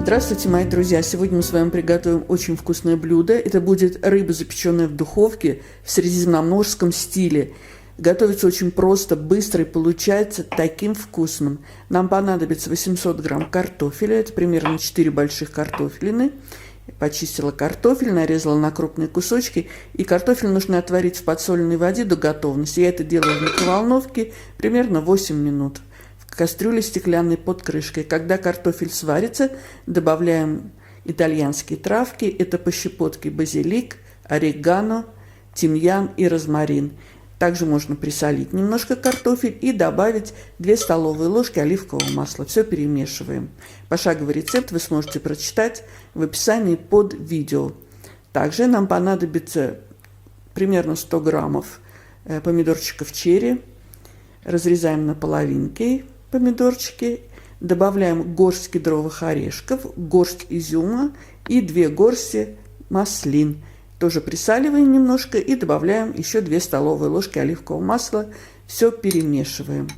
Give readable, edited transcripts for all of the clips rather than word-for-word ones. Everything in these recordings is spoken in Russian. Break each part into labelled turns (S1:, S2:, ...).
S1: Здравствуйте, мои друзья! Сегодня мы с вами приготовим очень вкусное блюдо. Это будет рыба, запеченная в духовке в средиземноморском стиле. Готовится очень просто, быстро и получается таким вкусным. Нам понадобится 800 грамм картофеля, это примерно 4 больших картофелины. Почистила картофель, нарезала на крупные кусочки. И картофель нужно отварить в подсоленной воде до готовности. Я это делаю в микроволновке примерно 8 минут. В кастрюле стеклянной под крышкой. Когда картофель сварится, добавляем итальянские травки. Это по щепотке базилик, орегано, тимьян и розмарин. Также можно присолить немножко картофель и добавить 2 столовые ложки оливкового масла. Все перемешиваем. Пошаговый рецепт вы сможете прочитать в описании под видео. Также нам понадобится примерно 100 граммов помидорчиков черри. Разрезаем на половинки помидорчики. Добавляем горсть кедровых орешков, горсть изюма и 2 горсти маслин. Тоже присаливаем немножко и добавляем еще 2 столовые ложки оливкового масла. Все перемешиваем.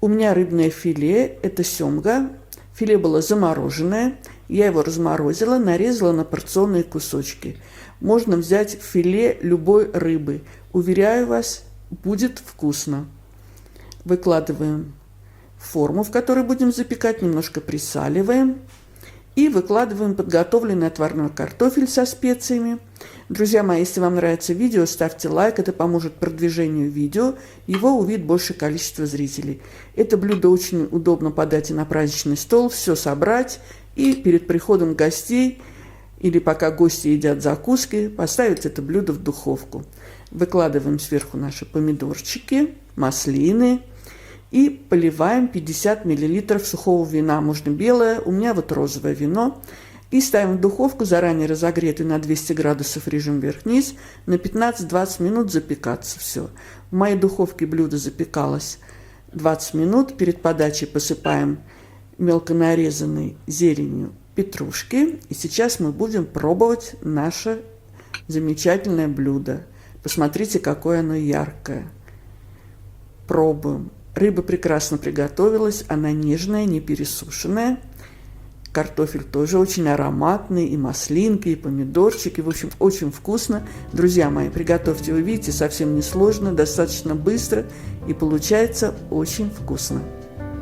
S1: У меня рыбное филе, это семга. Филе было замороженное. Я его разморозила, нарезала на порционные кусочки. Можно взять филе любой рыбы. Уверяю вас, будет вкусно. Выкладываем в форму, в которой будем запекать, немножко присаливаем. И выкладываем подготовленный отварной картофель со специями. Друзья мои, если вам нравится видео, ставьте лайк, это поможет продвижению видео, его увидит большее количество зрителей. Это блюдо очень удобно подать и на праздничный стол, все собрать и перед приходом гостей или пока гости едят закуски, поставить это блюдо в духовку. Выкладываем сверху наши помидорчики, маслины. И поливаем 50 мл сухого вина, можно белое, у меня вот розовое вино. И ставим в духовку, заранее разогретый на 200 градусов режим вверх-вниз, на 15-20 минут запекаться все. В моей духовке блюдо запекалось 20 минут. Перед подачей посыпаем мелко нарезанной зеленью петрушки. И сейчас мы будем пробовать наше замечательное блюдо. Посмотрите, какое оно яркое. Пробуем. Рыба прекрасно приготовилась, она нежная, не пересушенная. Картофель тоже очень ароматный, и маслинки, и помидорчики. В общем, очень вкусно. Друзья мои, приготовьте, вы видите, совсем не сложно, достаточно быстро и получается очень вкусно.